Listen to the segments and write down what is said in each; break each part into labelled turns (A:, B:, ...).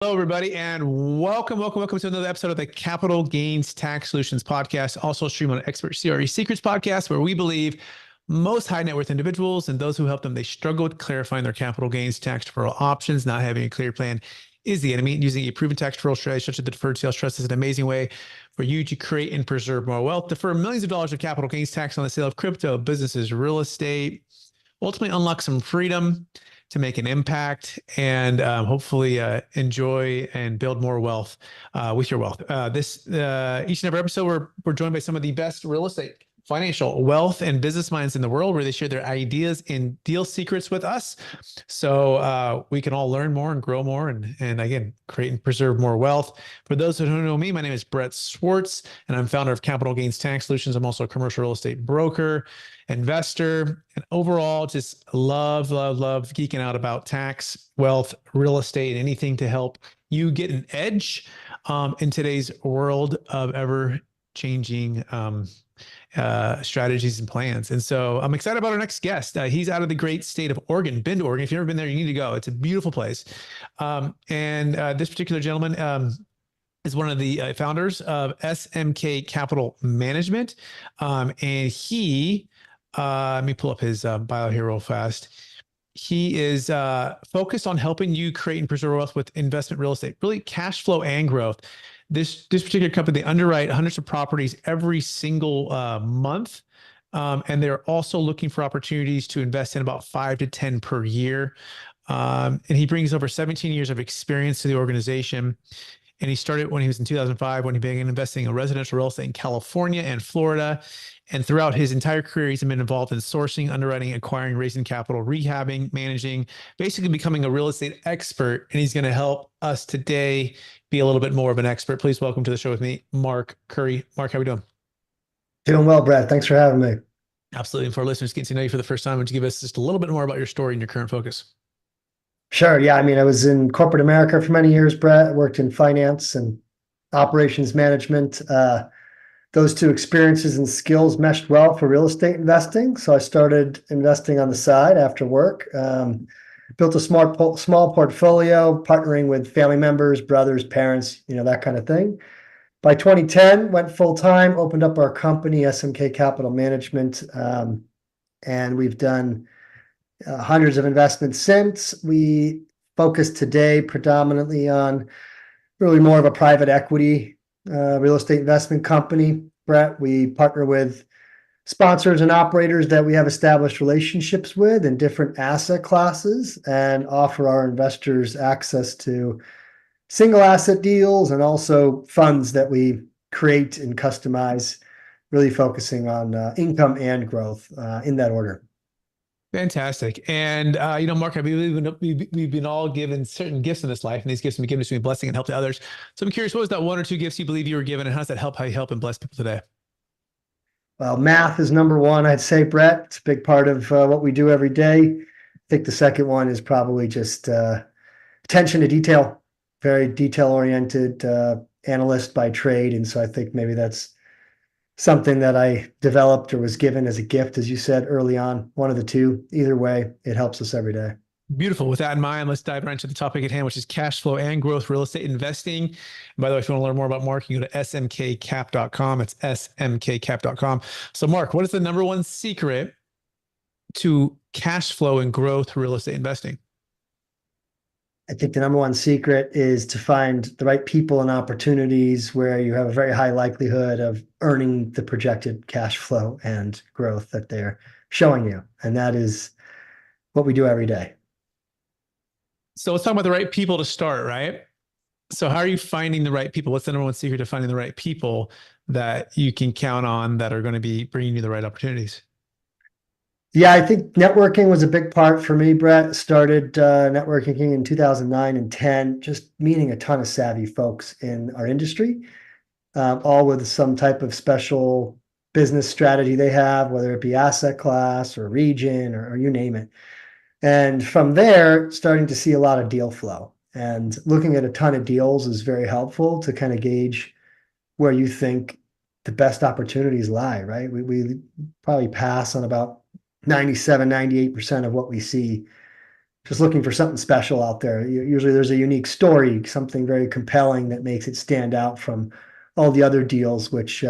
A: Hello, everybody, and welcome to another episode of the Capital Gains Tax Solutions Podcast, also streamed on Expert CRE Secrets Podcast, where we believe most high net worth individuals and those who help them, they struggle with clarifying their capital gains tax deferral options. Not having a clear plan is the enemy. Using a proven tax deferral strategy such as the deferred sales trust is an amazing way for you to create and preserve more wealth. Defer millions of dollars of capital gains tax on the sale of crypto, businesses, real estate, ultimately unlock some freedom to make an impact and hopefully enjoy and build more wealth with your wealth. Each and every episode, we're joined by some of the best real estate, financial, wealth, and business minds in the world, where they share their ideas and deal secrets with us, so we can all learn more and grow more, and again, create and preserve more wealth. For those who don't know me, my name is Brett Swartz, and I'm founder of Capital Gains Tax Solutions. I'm also a commercial real estate broker, investor, and overall just love geeking out about tax, wealth, real estate, and anything to help you get an edge in today's world of ever changing strategies and plans. And so I'm excited about our next guest. He's out of the great state of Oregon. Been to Oregon. If you've never been there, you need to go. It's a beautiful place. And this particular gentleman is one of the founders of SMK Capital Management. And he, let me pull up his bio here real fast. He is focused on helping you create and preserve wealth with investment real estate, really cash flow and growth. This particular company, they underwrite hundreds of properties every single month. And they're also looking for opportunities to invest in about 5 to 10 per year. And he brings over 17 years of experience to the organization. And he started when he was in 2005, when he began investing in residential real estate in California and Florida. And throughout his entire career, he's been involved in sourcing, underwriting, acquiring, raising capital, rehabbing, managing, basically becoming a real estate expert. And he's going to help us today be a little bit more of an expert. Please welcome to the show with me, Mark Khuri. Mark, how are we doing?
B: Doing well, Brad. Thanks for having me.
A: Absolutely. And for our listeners getting to know you for the first time, would you give us just a little bit more about your story and your current focus?
B: Sure. Yeah. I was in corporate America for many years, Brett. I worked in finance and operations management. Those two experiences and skills meshed well for real estate investing. So I started investing on the side after work. Built a small portfolio, partnering with family members, brothers, parents, that kind of thing. By 2010, went full time, opened up our company, SMK Capital Management, and we've done hundreds of investments since. We focus today predominantly on really more of a private equity real estate investment company. Brett, we partner with sponsors and operators that we have established relationships with in different asset classes and offer our investors access to single asset deals and also funds that we create and customize, really focusing on income and growth in that order.
A: Fantastic. And, Mark, I believe we've been all given certain gifts in this life, and these gifts have been given to be a blessing and help to others. So I'm curious, what was that one or two gifts you believe you were given, and how does that help, how you help and bless people today?
B: Well, math is number one, I'd say, Brett. It's a big part of what we do every day. I think the second one is probably just attention to detail, very detail-oriented analyst by trade. And so I think maybe that's something that I developed or was given as a gift, as you said early on, one of the two. Either way, it helps us every day.
A: Beautiful. With that in mind, let's dive right into the topic at hand, which is cash flow and growth real estate investing. And by the way, if you want to learn more about Mark, you can go to smkcap.com. It's smkcap.com. So Mark, what is the number one secret to cash flow and growth real estate investing?
B: I think the number one secret is to find the right people and opportunities where you have a very high likelihood of earning the projected cash flow and growth that they're showing you. And that is what we do every day.
A: So let's talk about the right people to start, right? So how are you finding the right people? What's the number one secret to finding the right people that you can count on that are going to be bringing you the right opportunities?
B: Yeah, I think networking was a big part for me, Brett. Started networking in 2009 and 10, just meeting a ton of savvy folks in our industry, all with some type of special business strategy they have, whether it be asset class or region or you name it. And from there, starting to see a lot of deal flow. And looking at a ton of deals is very helpful to kind of gauge where you think the best opportunities lie, right? We probably pass on about 97, 98% of what we see just looking for something special out there. Usually there's a unique story, something very compelling that makes it stand out from all the other deals, which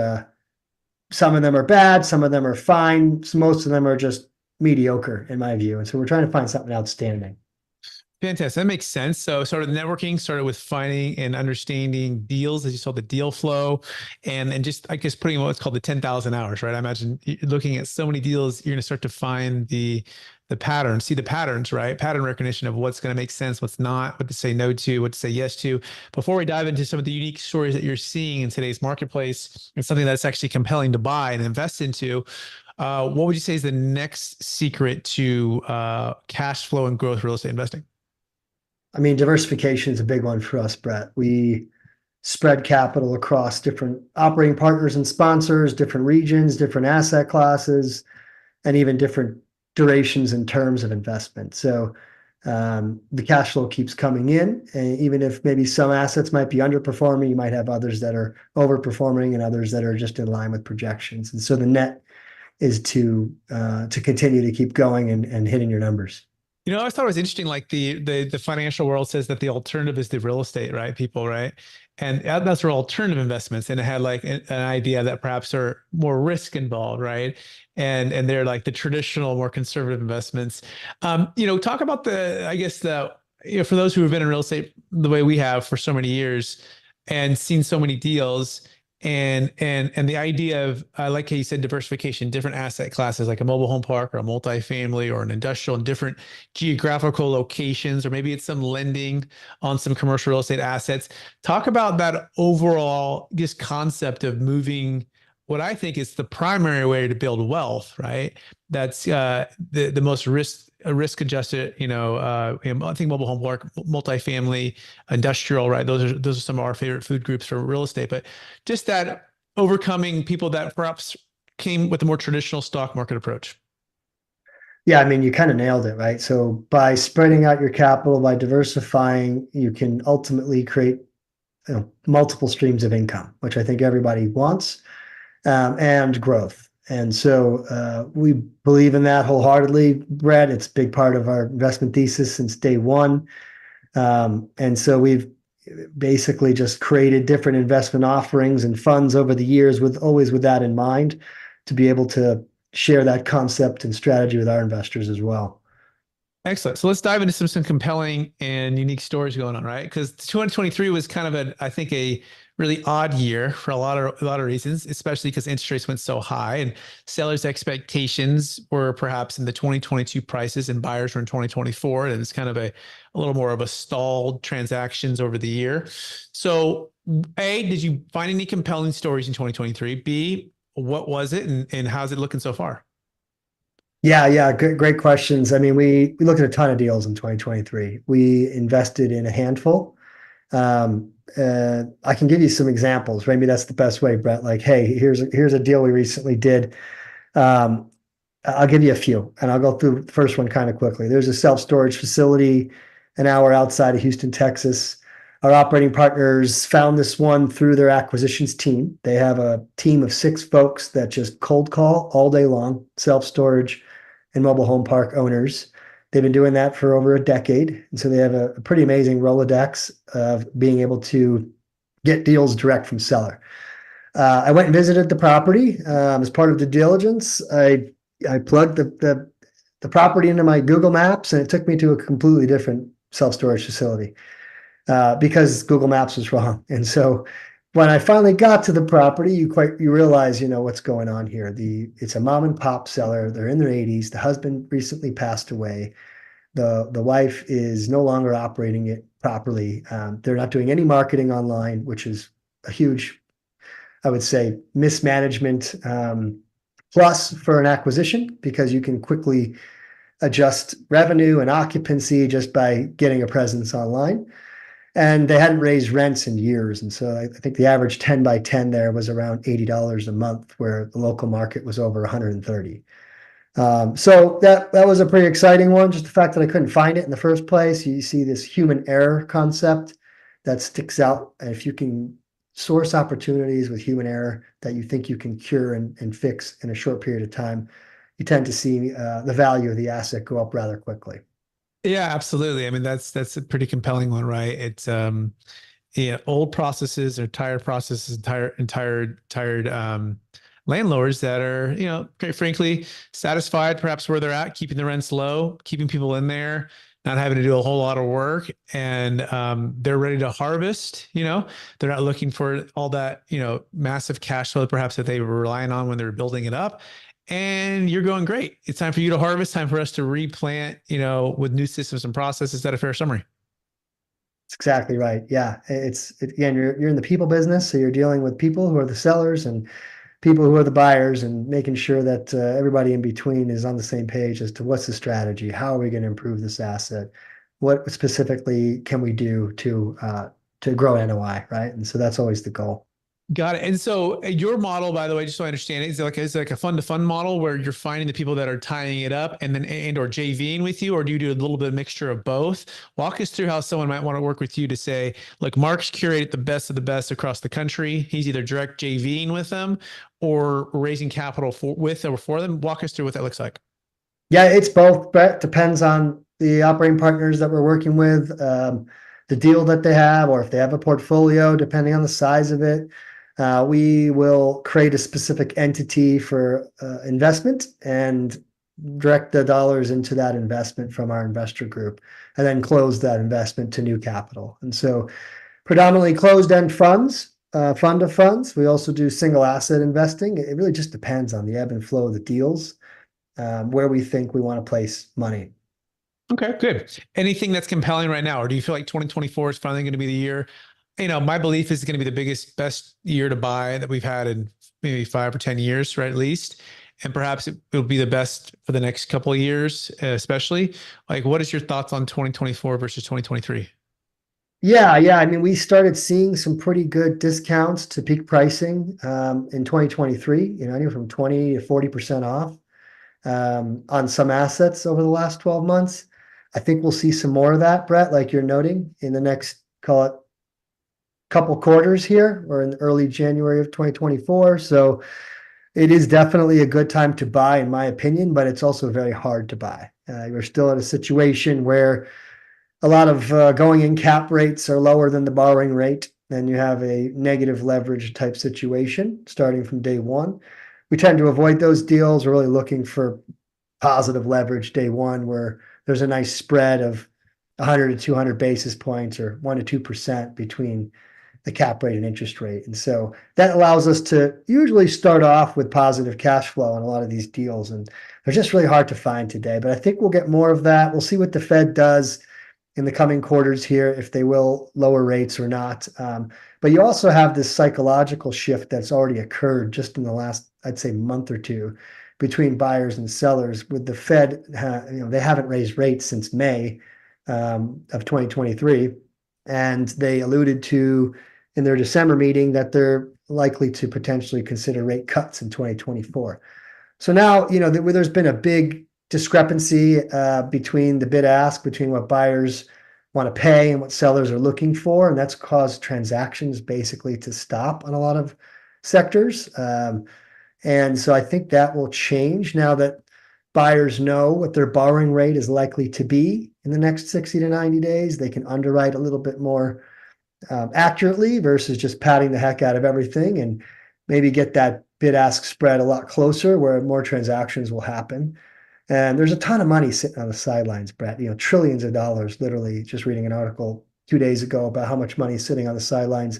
B: some of them are bad, some of them are fine, most of them are just mediocre in my view. And so we're trying to find something outstanding.
A: Fantastic. That makes sense. So sort of the networking started with finding and understanding deals as you saw the deal flow and just, I guess, putting in what's called the 10,000 hours, right? I imagine looking at so many deals, you're going to start to find the patterns, see the patterns, right? Pattern recognition of what's going to make sense, what's not, what to say no to, what to say yes to. Before we dive into some of the unique stories that you're seeing in today's marketplace and something that's actually compelling to buy and invest into, what would you say is the next secret to cash flow and growth real estate investing?
B: I mean, diversification is a big one for us, Brett. We spread capital across different operating partners and sponsors, different regions, different asset classes, and even different durations and terms of investment. So the cash flow keeps coming in, and even if maybe some assets might be underperforming, you might have others that are overperforming and others that are just in line with projections. And so the net is to continue to keep going and hitting your numbers.
A: You know, I always thought it was interesting. Like the financial world says that the alternative is the real estate, right? People, right? And that's for alternative investments. And it had like an idea that perhaps are more risk involved, right? And they're like the traditional, more conservative investments. Talk about I guess for those who have been in real estate the way we have for so many years and seen so many deals and the idea of I like how you said diversification, different asset classes like a mobile home park or a multifamily or an industrial in different geographical locations, or maybe it's some lending on some commercial real estate assets. Talk about that overall just concept of moving what I think is the primary way to build wealth, right? That's the most risk adjusted, I think mobile home park, multifamily, industrial, right? Those are some of our favorite food groups for real estate, but just that overcoming people that perhaps came with a more traditional stock market approach.
B: Yeah, I mean, you kind of nailed it, right? So by spreading out your capital, by diversifying, you can ultimately create multiple streams of income, which I think everybody wants, and growth. And so we believe in that wholeheartedly, Brett. It's a big part of our investment thesis since day one. And so we've basically just created different investment offerings and funds over the years with always with that in mind to be able to share that concept and strategy with our investors as well.
A: Excellent. So let's dive into some compelling and unique stories going on, right? Because 2023 was kind of I think a really odd year for a lot of reasons, especially because interest rates went so high and sellers' expectations were perhaps in the 2022 prices and buyers were in 2024. And it's kind of a little more of a stalled transactions over the year. So A, did you find any compelling stories in 2023? B, what was it and how's it looking so far?
B: Yeah, great questions. I mean, we looked at a ton of deals in 2023. We invested in a handful. I can give you some examples. Maybe that's the best way, Brett. Like, hey, here's a deal we recently did. I'll give you a few, and I'll go through the first one kind of quickly. There's a self-storage facility an hour outside of Houston, Texas. Our operating partners found this one through their acquisitions team. They have a team of 6 folks that just cold call all day long, self-storage and mobile home park owners. They've been doing that for over a decade. And so they have a pretty amazing Rolodex of being able to get deals direct from seller. I went and visited the property as part of the diligence. I plugged the property into my Google Maps, and it took me to a completely different self-storage facility because Google Maps was wrong. And so when I finally got to the property, you realize, what's going on here. It's a mom and pop seller. They're in their 80s. The husband recently passed away. The wife is no longer operating it properly. They're not doing any marketing online, which is a huge, I would say, mismanagement plus for an acquisition, because you can quickly adjust revenue and occupancy just by getting a presence online. And they hadn't raised rents in years. And so I think the average 10 by 10 there was around $80 a month, where the local market was over 130. So that was a pretty exciting one. Just the fact that I couldn't find it in the first place. You see this human error concept that sticks out. And if you can source opportunities with human error that you think you can cure and fix in a short period of time, you tend to see the value of the asset go up rather quickly.
A: Yeah, absolutely. I mean, that's a pretty compelling one, right? It's yeah, old processes or tired processes, tired landlords that are, quite frankly, satisfied perhaps where they're at, keeping the rents low, keeping people in there, not having to do a whole lot of work, and they're ready to harvest. They're not looking for all that, massive cash flow perhaps that they were relying on when they were building it up. And you're going great. It's time for you to harvest. Time for us to replant. With new systems and processes. Is that a fair summary?
B: It's exactly right. Yeah, again, you're in the people business, so you're dealing with people who are the sellers and people who are the buyers, and making sure that everybody in between is on the same page as to what's the strategy, how are we going to improve this asset, what specifically can we do to grow NOI, right? And so that's always the goal.
A: Got it. And so your model, by the way, just so I understand it, is like a fund to fund model where you're finding the people that are tying it up and then or JVing with you, or do you do a little bit of mixture of both? Walk us through how someone might want to work with you to say, look, Mark's curated the best of the best across the country. He's either direct JVing with them or raising capital with or for them. Walk us through what that looks like.
B: Yeah, it's both, but depends on the operating partners that we're working with, the deal that they have, or if they have a portfolio, depending on the size of it. We will create a specific entity for investment and direct the dollars into that investment from our investor group, and then close that investment to new capital. And so predominantly closed-end funds, fund of funds. We also do single asset investing. It really just depends on the ebb and flow of the deals, where we think we want to place money.
A: Okay, good. Anything that's compelling right now, or do you feel like 2024 is finally going to be the year? My belief is it's going to be the best year to buy that we've had in maybe 5 or 10 years, right? At least. And perhaps it'll be the best for the next couple of years, especially. Like, what is your thoughts on 2024 versus 2023?
B: Yeah. I mean, we started seeing some pretty good discounts to peak pricing in 2023, anywhere from 20 to 40% off on some assets over the last 12 months. I think we'll see some more of that, Brett, like you're noting, in the next, call it, couple quarters here, or in early January of 2024. So it is definitely a good time to buy, in my opinion, but it's also very hard to buy. We're still in a situation where a lot of going in cap rates are lower than the borrowing rate, and you have a negative leverage type situation starting from day one. We tend to avoid those deals. We're really looking for positive leverage day one, where there's a nice spread of 100 to 200 basis points, or 1 to 2% between the cap rate and interest rate. And so that allows us to usually start off with positive cash flow on a lot of these deals. And they're just really hard to find today. But I think we'll get more of that. We'll see what the Fed does in the coming quarters here, if they will lower rates or not. But you also have this psychological shift that's already occurred just in the last, I'd say, month or two, between buyers and sellers. With the Fed, they haven't raised rates since May of 2023, and they alluded to in their December meeting that they're likely to potentially consider rate cuts in 2024. So now, there's been a big discrepancy between the bid ask, between what buyers want to pay and what sellers are looking for. And that's caused transactions basically to stop on a lot of sectors. And so I think that will change now that buyers know what their borrowing rate is likely to be in the next 60 to 90 days. They can underwrite a little bit more accurately versus just padding the heck out of everything, and maybe get that bid ask spread a lot closer where more transactions will happen. And there's a ton of money sitting on the sidelines, Brett, trillions of dollars, literally. Just reading an article 2 days ago about how much money is sitting on the sidelines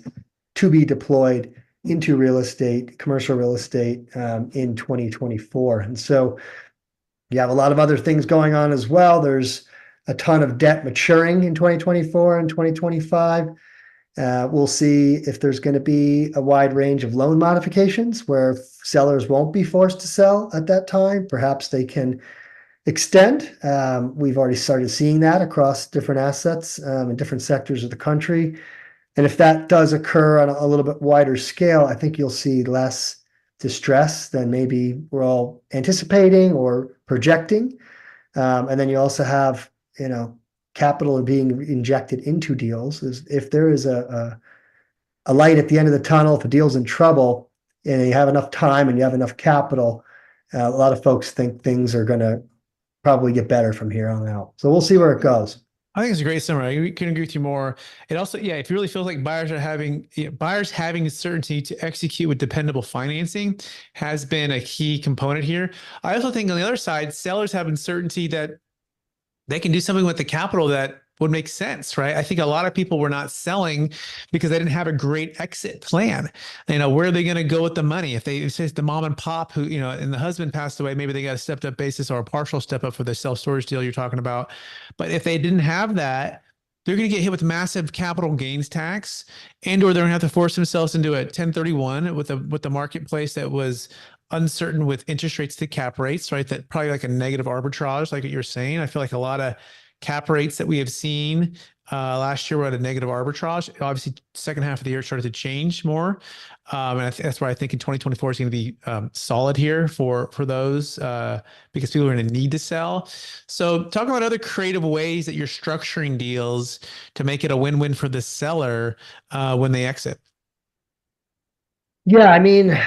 B: to be deployed into real estate, commercial real estate, in 2024. And so you have a lot of other things going on as well. There's a ton of debt maturing in 2024 and 2025. We'll see if there's going to be a wide range of loan modifications where sellers won't be forced to sell at that time. Perhaps they can extend. We've already started seeing that across different assets in different sectors of the country. And if that does occur on a little bit wider scale, I think you'll see less distress than maybe we're all anticipating or projecting. And then you also have, capital being injected into deals. If there is a light at the end of the tunnel, if a deal's in trouble and you have enough time and you have enough capital, a lot of folks think things are going to probably get better from here on out. So we'll see where it goes.
A: I think it's a great summary. I couldn't agree with you more. It also, yeah, if it really feels like buyers having certainty to execute with dependable financing has been a key component here. I also think on the other side, sellers have uncertainty that they can do something with the capital that would make sense, right? I think a lot of people were not selling because they didn't have a great exit plan. Where are they going to go with the money? If they say it's the mom and pop who, and the husband passed away, maybe they got a stepped up basis or a partial step up for the self storage deal you're talking about. But if they didn't have that, they're going to get hit with massive capital gains tax, or they're going to have to force themselves into a 1031 with the marketplace that was uncertain with interest rates to cap rates, right? That probably like a negative arbitrage, like what you're saying. I feel like a lot of cap rates that we have seen last year were at a negative arbitrage. Obviously, second half of the year started to change more, and that's why I think in 2024 is going to be solid here for those because people are going to need to sell. So, talk about other creative ways that you're structuring deals to make it a win-win for the seller when they exit.
B: Yeah, I mean,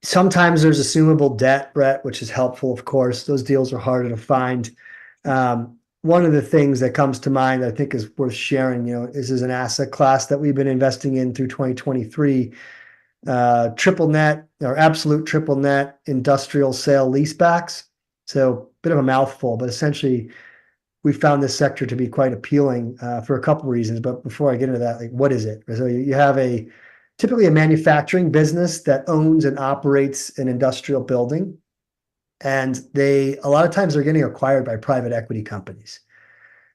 B: sometimes there's assumable debt, Brett, which is helpful, of course. Those deals are harder to find. One of the things that comes to mind I think is worth sharing, is an asset class that we've been investing in through 2023, triple net or absolute triple net industrial sale leasebacks. So bit of a mouthful, but essentially we found this sector to be quite appealing for a couple of reasons. But before I get into that, like what is it? So you have typically a manufacturing business that owns and operates an industrial building. And a lot of times they're getting acquired by private equity companies.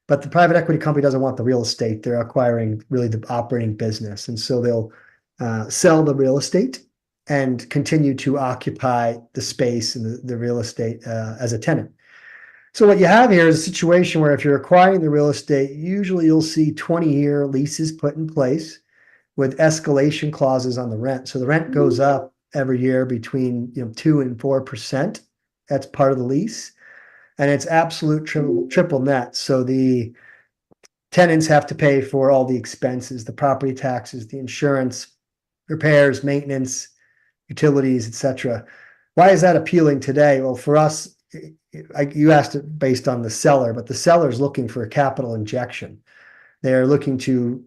B: But the private equity company doesn't want the real estate. They're acquiring really the operating business. And so they'll sell the real estate and continue to occupy the space and the real estate as a tenant. So what you have here is a situation where if you're acquiring the real estate, usually you'll see 20-year leases put in place with escalation clauses on the rent. So the rent goes up every year between 2 and 4%. That's part of the lease. And it's absolute triple net. So the tenants have to pay for all the expenses, the property taxes, the insurance, repairs, maintenance, utilities, etc. Why is that appealing today? Well, for us, you asked it based on the seller, but the seller is looking for a capital injection. They're looking to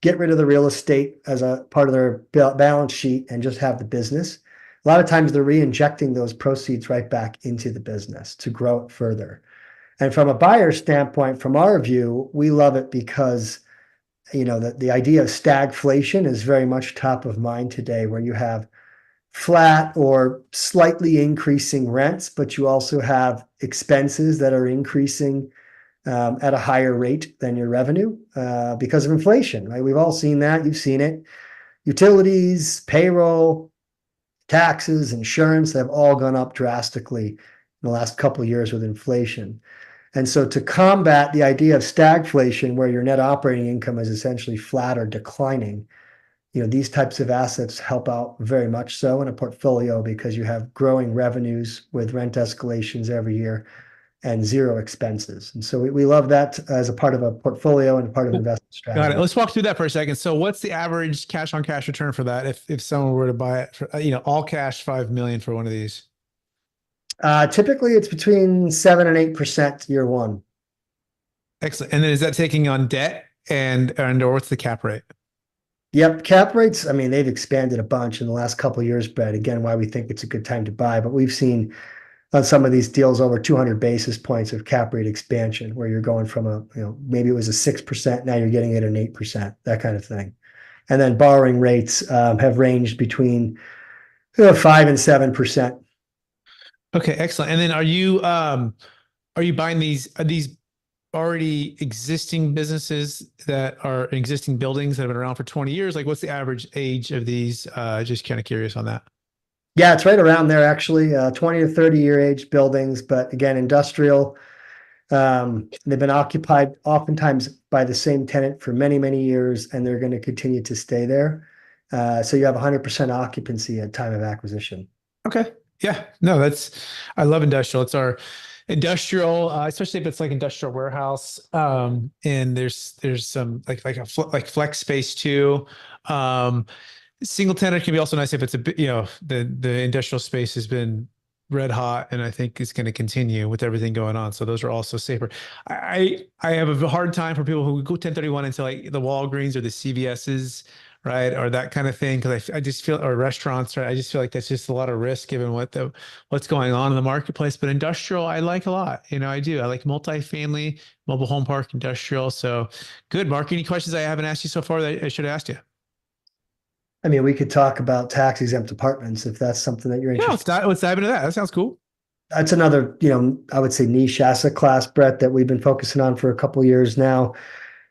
B: get rid of the real estate as a part of their balance sheet and just have the business. A lot of times they're re-injecting those proceeds right back into the business to grow it further. And from a buyer standpoint, from our view, we love it because the idea of stagflation is very much top of mind today, where you have flat or slightly increasing rents, but you also have expenses that are increasing at a higher rate than your revenue because of inflation, right? We've all seen that. You've seen it. Utilities, payroll, taxes, insurance have all gone up drastically in the last couple of years with inflation. And so to combat the idea of stagflation, where your net operating income is essentially flat or declining, these types of assets help out very much so in a portfolio because you have growing revenues with rent escalations every year and zero expenses. And so we love that as a part of a portfolio and part of investment strategy.
A: Got it. Let's walk through that for a second. So what's the average cash on cash return for that if someone were to buy it for, all cash 5 million for one of these?
B: Typically it's between 7 and 8% year one.
A: Excellent. And then is that taking on debt or what's the cap rate?
B: Yep. Cap rates, I mean, they've expanded a bunch in the last couple of years, Brett. Again, why we think it's a good time to buy. But we've seen on some of these deals over 200 basis points of cap rate expansion, where you're going from maybe it was a 6%, now you're getting it an 8%, that kind of thing. And then borrowing rates have ranged between 5 and 7%.
A: Okay, excellent. And then are you buying are these already existing businesses that are existing buildings that have been around for 20 years? Like what's the average age of these? Just kind of curious on that.
B: Yeah, it's right around there actually, 20 to 30-year age buildings, but again, industrial. They've been occupied oftentimes by the same tenant for many, many years, and they're going to continue to stay there. So you have 100% occupancy at time of acquisition.
A: Okay. Yeah. No, I love industrial. It's our industrial, especially if it's like industrial warehouse. And there's some like flex space too. Single tenant can be also nice if it's the industrial space has been red hot, and I think it's going to continue with everything going on. So those are also safer. I have a hard time for people who go 1031 into like the Walgreens or the CVS's, right, or that kind of thing, because I just feel, or restaurants, right? I just feel like that's just a lot of risk given what's going on in the marketplace. But industrial, I like a lot. I do. I like multifamily, mobile home park, industrial. So good. Mark, any questions I haven't asked you so far that I should have asked you?
B: I mean, we could talk about tax exempt apartments if that's something that you're
A: Yeah,
B: interested
A: let's dive into that. That sounds cool.
B: That's another, I would say niche asset class, Brett, that we've been focusing on for a couple of years now.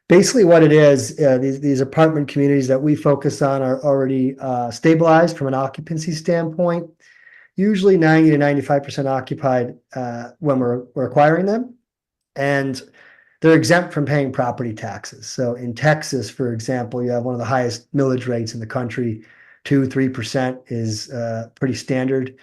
B: Basically, what it is, these apartment communities that we focus on are already stabilized from an occupancy standpoint, usually 90 to 95% occupied when we're acquiring them. And they're exempt from paying property taxes. So in Texas, for example, you have one of the highest millage rates in the country. 2-3% is pretty standard.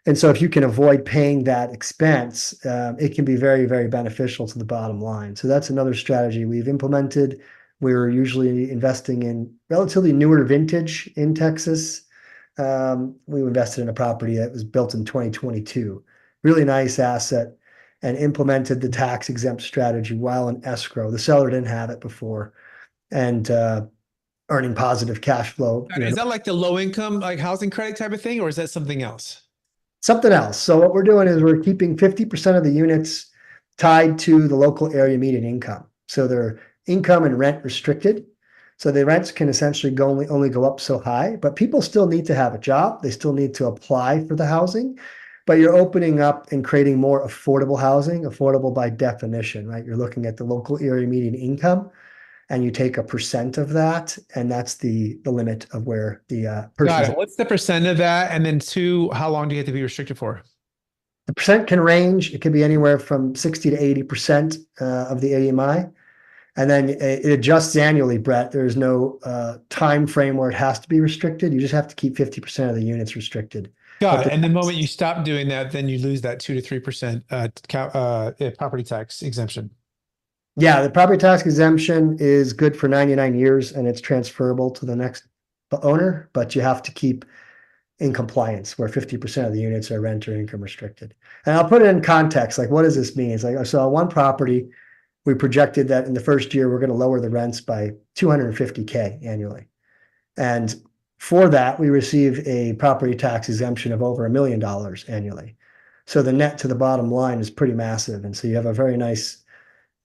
B: And so if you can avoid paying that expense, it can be very, very beneficial to the bottom line. So that's another strategy we've implemented. We're usually investing in relatively newer vintage in Texas. We invested in a property that was built in 2022. Really nice asset, and implemented the tax exempt strategy while in escrow. The seller didn't have it before, and earning positive cash flow.
A: Is that like the low income, like housing credit type of thing, or is that something else?
B: Something else. So what we're doing is we're keeping 50% of the units tied to the local area median income. So they're income and rent restricted. So the rents can essentially only go up so high, but people still need to have a job. They still need to apply for the housing, but you're opening up and creating more affordable housing, affordable by definition, right? You're looking at the local area median income, and you take a percent of that, and that's the limit of where the
A: Got
B: person's.
A: it. What's the percent of that? And then two, how long do you have to be restricted for?
B: The percent can range. It can be anywhere from 60 to 80% of the AMI. And then it adjusts annually, Brett. There's no time frame where it has to be restricted. You just have to keep 50% of the units restricted.
A: Got
B: But
A: it. And the moment you stop doing that, then you lose that 2 to 3% property tax exemption.
B: yeah, the property tax exemption is good for 99 years, and it's transferable to the next owner, but you have to keep in compliance where 50% of the units are rent or income restricted. And I'll put it in context. Like, what does this mean? It's like, so on one property, we projected that in the first year, we're going to lower the rents by 250K annually. And for that, we receive a property tax exemption of over $1 million annually. So the net to the bottom line is pretty massive. And so you have a very nice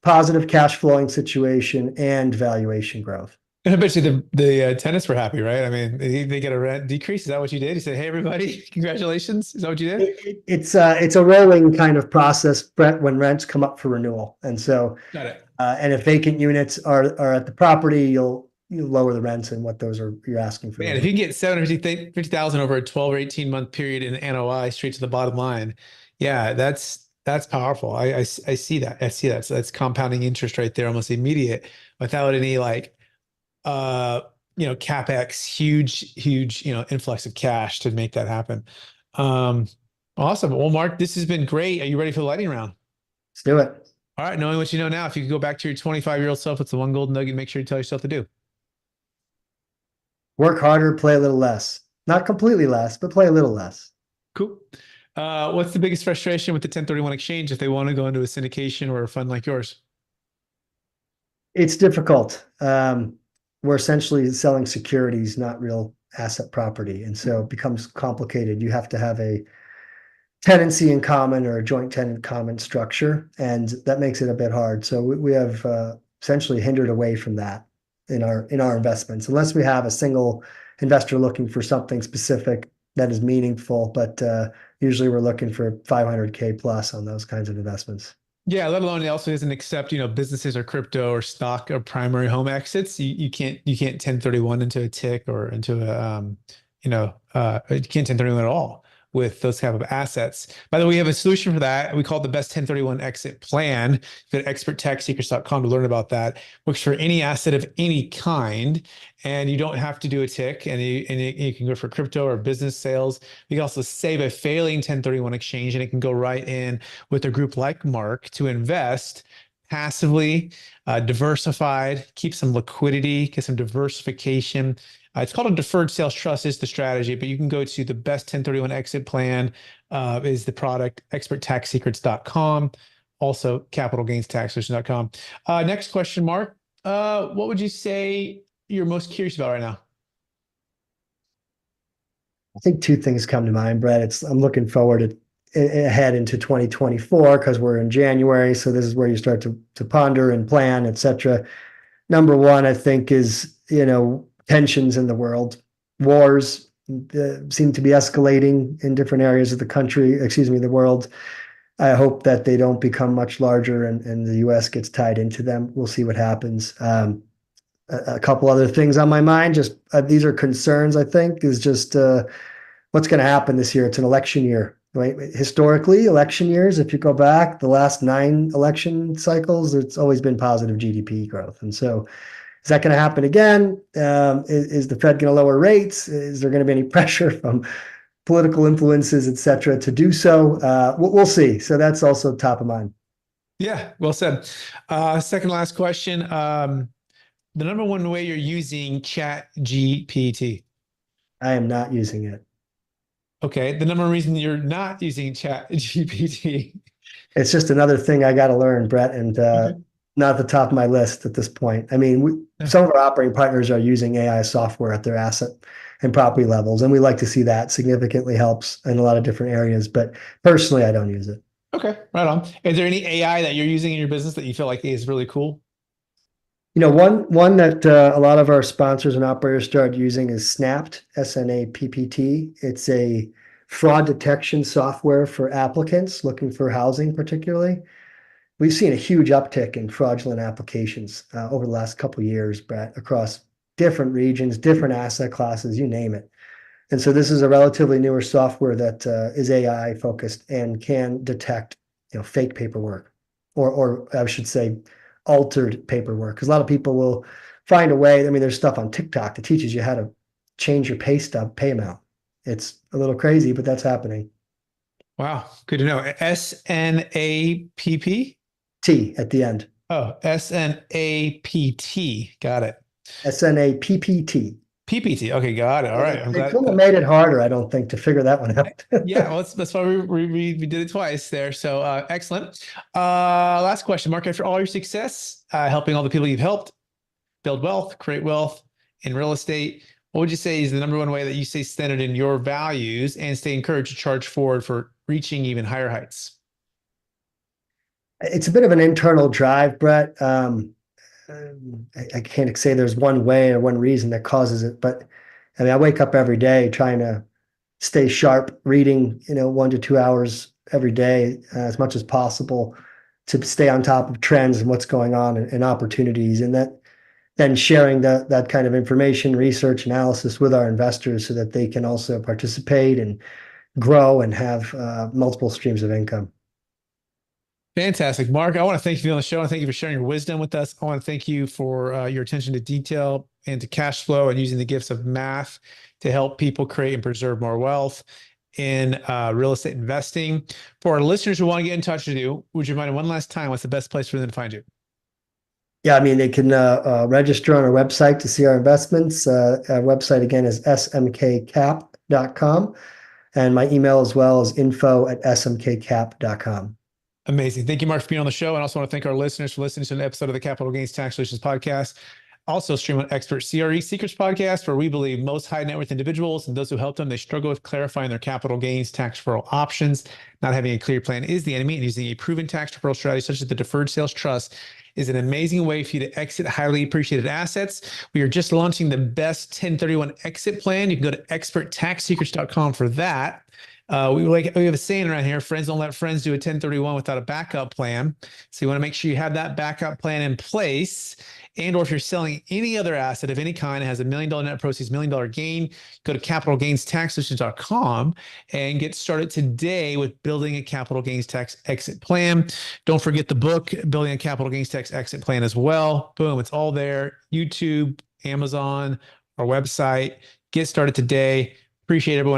B: positive cash flowing situation and valuation growth.
A: And I bet you the tenants were happy, right? I mean, they get a rent decrease. Is that what you did? You said, "Hey, everybody, congratulations." Is that what you did?
B: It's a rolling kind of process, Brett, when rents come up for renewal. And so,
A: Got it.
B: and if vacant units are at the property, you lower the rents and what those are you're asking for.
A: Man, if you can get 750,000 over a 12 or 18-month period in NOI straight to the bottom line, yeah, that's powerful. I see that. I see that. So that's compounding interest right there, almost immediate, without any like CapEx, huge, influx of cash to make that happen. Awesome. Well, Mark, this has been great. Are you ready for the lightning round?
B: Let's do it.
A: All right. Knowing what you know now, if you could go back to your 25-year-old self, what's the one golden nugget make sure you tell yourself to do?
B: Work harder, play a little less. Not completely less, but play a little less.
A: Cool. What's the biggest frustration with the 1031 exchange if they want to go into a syndication or a fund like yours?
B: It's difficult. We're essentially selling securities, not real asset property. And so it becomes complicated. You have to have a tenancy in common or a joint tenant common structure, and that makes it a bit hard. So we have essentially hindered away from that in our investments, unless we have a single investor looking for something specific that is meaningful. But usually we're looking for 500K plus on those kinds of investments.
A: Yeah, let alone it also doesn't accept, businesses or crypto or stock or primary home exits. You can't 1031 into a tick or into you can't 1031 at all with those type of assets. By the way, we have a solution for that. We call it the best 1031 exit plan. Go to experttaxsecrets.com to learn about that. Works for any asset of any kind, and you don't have to do a tick, and you can go for crypto or business sales. You can also save a failing 1031 exchange, and it can go right in with a group like Mark to invest passively, diversified, keep some liquidity, get some diversification. It's called a deferred sales trust is the strategy, but you can go to the best 1031 exit plan is the product, experttaxsecrets.com, also capitalgainstaxsolutions.com. Next question, Mark. What would you say you're most curious about right now?
B: I think two things come to mind, Brett. I'm looking forward ahead into 2024 because we're in January. So this is where you start to ponder and plan, et cetera. Number one, I think, is, tensions in the world. Wars seem to be escalating in different areas of the country, excuse me, the world. I hope that they don't become much larger and the US gets tied into them. We'll see what happens. A couple other things on my mind, just these are concerns, I think, is just what's going to happen this year. It's an election year, right? Historically, election years, if you go back the last 9 election cycles, it's always been positive GDP growth. And so is that going to happen again? Is the Fed going to lower rates? Is there going to be any pressure from political influences, et cetera, to do so? We'll see. So that's also top of mind.
A: Yeah, well said. Second last question. The number one way you're using Chat GPT.
B: I am not using it.
A: Okay. The number one reason you're not using Chat GPT.
B: It's just another thing I got to learn, Brett, and
A: Okay.
B: not at the top of my list at this point. I mean,
A: Yeah.
B: some of our operating partners are using AI software at their asset and property levels, and we like to see that significantly helps in a lot of different areas. But personally, I don't use it.
A: Okay, right on. Is there any AI that you're using in your business that you feel like is really cool?
B: One that a lot of our sponsors and operators started using is Snapped, SNAPPT. It's a fraud detection software for applicants looking for housing, particularly. We've seen a huge uptick in fraudulent applications over the last couple of years, Brett, across different regions, different asset classes, you name it. And so this is a relatively newer software that is AI focused and can detect, fake paperwork, or I should say, altered paperwork. Because a lot of people will find a way. I mean, there's stuff on TikTok that teaches you how to change your pay stub pay amount. It's a little crazy, but that's happening.
A: Wow, good to know. SNAPP?
B: T at the end.
A: Oh, SNAPT. Got it.
B: SNAPPT.
A: PPT. Okay, got it. All right. I'm
B: They
A: glad.
B: couldn't have made it harder, I don't think, to figure that one out.
A: Yeah, well, that's why we did it twice there. So excellent. Last question, Mark. After all your success, helping all the people you've helped build wealth, create wealth in real estate, what would you say is the number one way that you stay centered in your values and stay encouraged to charge forward for reaching even higher heights?
B: It's a bit of an internal drive, Brett. I can't say there's one way or one reason that causes it, but I mean, I wake up every day trying to stay sharp, reading, 1 to 2 hours every day, as much as possible to stay on top of trends and what's going on and opportunities. And that then sharing that kind of information, research, analysis with our investors so that they can also participate and grow and have multiple streams of income.
A: Fantastic. Mark, I want to thank you for being on the show and thank you for sharing your wisdom with us. I want to thank you for your attention to detail and to cash flow and using the gifts of math to help people create and preserve more wealth in real estate investing. For our listeners who want to get in touch with you, would you mind one last time, what's the best place for them to find you?
B: Yeah, I mean, they can register on our website to see our investments. Our website, again, is smkcap.com. And my email as well is info@smkcap.com.
A: Amazing. Thank you, Mark, for being on the show. And I also want to thank our listeners for listening to an episode of the Capital Gains Tax Solutions podcast. Also stream on Expert CRE Secrets podcast, where we believe most high net worth individuals and those who help them, they struggle with clarifying their capital gains tax deferral options. Not having a clear plan is the enemy, and using a proven tax deferral strategy such as the deferred sales trust is an amazing way for you to exit highly appreciated assets. We are just launching the best 1031 exit plan. You can go to experttaxsecrets.com for that. We have a saying around here: friends don't let friends do a 1031 without a backup plan. So you want to make sure you have that backup plan in place. And or if you're selling any other asset of any kind, it has $1 million net proceeds, $1 million gain, go to capitalgainstaxsolutions.com and get started today with building a capital gains tax exit plan. Don't forget the book, Building a Capital Gains Tax Exit Plan, as well. Boom, it's all there. YouTube, Amazon, our website. Get started today. Appreciate everyone.